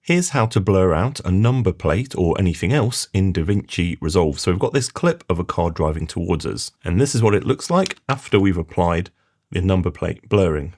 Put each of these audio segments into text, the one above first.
Here's how to blur out a number plate or anything else in DaVinci Resolve. So we've got this clip of a car driving towards us, and this is what it looks like after we've applied the number plate blurring.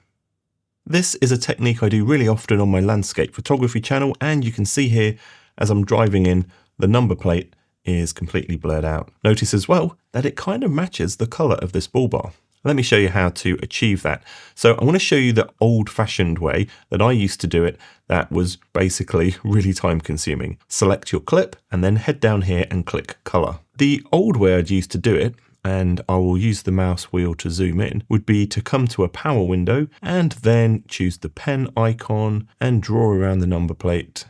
This is a technique I do really often on my landscape photography channel, and you can see here as I'm driving in, the number plate is completely blurred out. Notice as well that it kind of matches the color of this bull bar. Let me show you how to achieve that. So I want to show you the old-fashioned way that I used to do it that was basically really time-consuming. Select your clip and then head down here and click color. The old way I'd used to do it, and I will use the mouse wheel to zoom in, would be to come to a power window and then choose the pen icon and draw around the number plate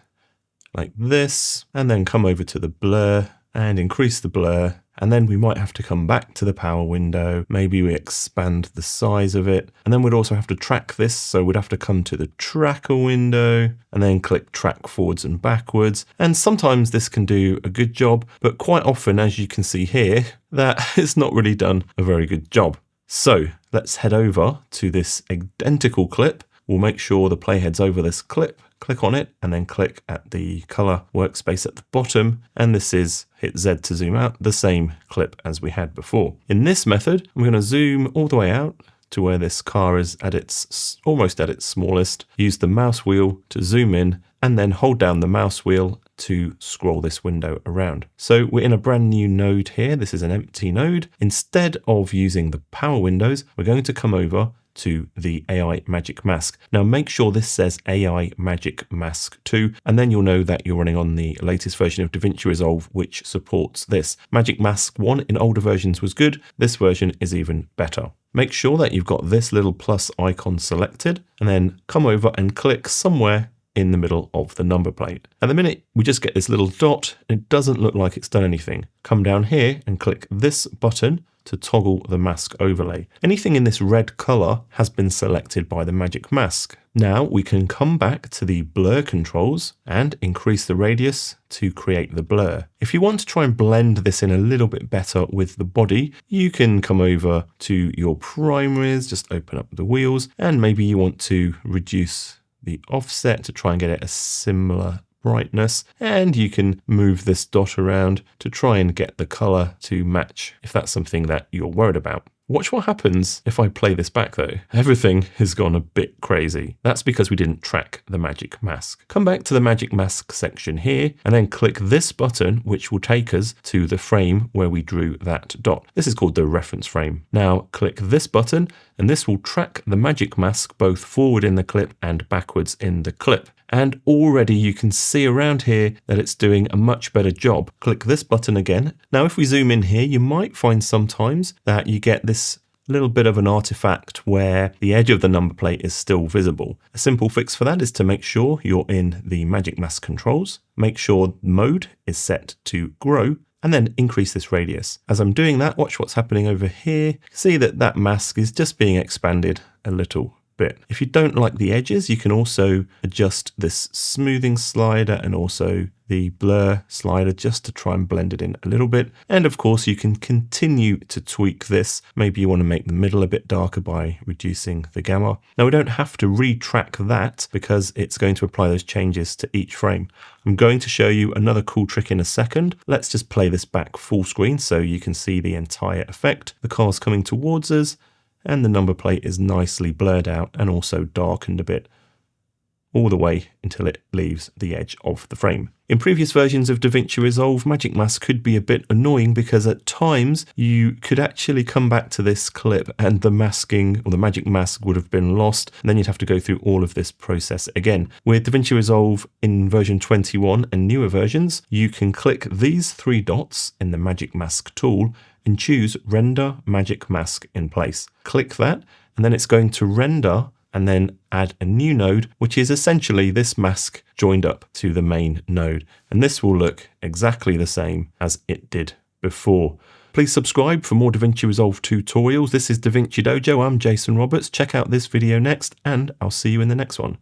like this, and then come over to the blur and increase the blur. And then we might have to come back to the power window. Maybe we expand the size of it. And then we'd also have to track this. So we'd have to come to the tracker window and then click track forwards and backwards. And sometimes this can do a good job, but quite often, as you can see here, that has not really done a very good job. So let's head over to this identical clip. We'll make sure the playhead's over this clip. Click on it and then click at the color workspace at the bottom. And this is, hit Z to zoom out, the same clip as we had before. In this method, I'm going to zoom all the way out to where this car is at its almost at its smallest. Use the mouse wheel to zoom in and then hold down the mouse wheel to scroll this window around. So we're in a brand new node here. This is an empty node. Instead of using the power windows, we're going to come over to the AI Magic Mask. Now make sure this says AI Magic Mask 2, and then you'll know that you're running on the latest version of DaVinci Resolve, which supports this. Magic Mask 1 in older versions was good. This version is even better. Make sure that you've got this little plus icon selected, and then come over and click somewhere in the middle of the number plate. At the minute, we just get this little dot, and it doesn't look like it's done anything. Come down here and click this button to toggle the mask overlay. Anything in this red color has been selected by the Magic Mask. Now we can come back to the blur controls and increase the radius to create the blur. If you want to try and blend this in a little bit better with the body, you can come over to your primaries, just open up the wheels, and maybe you want to reduce the offset to try and get it a similar brightness, and you can move this dot around to try and get the color to match if that's something that you're worried about. Watch what happens if I play this back though. Everything has gone a bit crazy. That's because we didn't track the Magic Mask. Come back to the Magic Mask section here and then click this button, which will take us to the frame where we drew that dot. This is called the reference frame. Now click this button and this will track the Magic Mask both forward in the clip and backwards in the clip. And already you can see around here that it's doing a much better job. Click this button again. Now, if we zoom in here, you might find sometimes that you get this little bit of an artifact where the edge of the number plate is still visible. A simple fix for that is to make sure you're in the Magic Mask controls. Make sure mode is set to grow, and then increase this radius. As I'm doing that, watch what's happening over here. See that that mask is just being expanded a little bit. If you don't like the edges, you can also adjust this smoothing slider and also the blur slider just to try and blend it in a little bit. And of course, you can continue to tweak this. Maybe you want to make the middle a bit darker by reducing the gamma. Now, we don't have to retrack that because it's going to apply those changes to each frame. I'm going to show you another cool trick in a second. Let's just play this back full screen so you can see the entire effect. The car's coming towards us, and the number plate is nicely blurred out and also darkened a bit, all the way until it leaves the edge of the frame. In previous versions of DaVinci Resolve, Magic Mask could be a bit annoying because at times you could actually come back to this clip and the masking or the Magic Mask would have been lost, and then you'd have to go through all of this process again. With DaVinci Resolve in version 21 and newer versions, you can click these three dots in the Magic Mask tool and choose Render Magic Mask in Place. Click that, and then it's going to render and then add a new node, which is essentially this mask joined up to the main node. And this will look exactly the same as it did before. Please subscribe for more DaVinci Resolve tutorials. This is DaVinci Dojo. I'm Jason Roberts. Check out this video next, and I'll see you in the next one.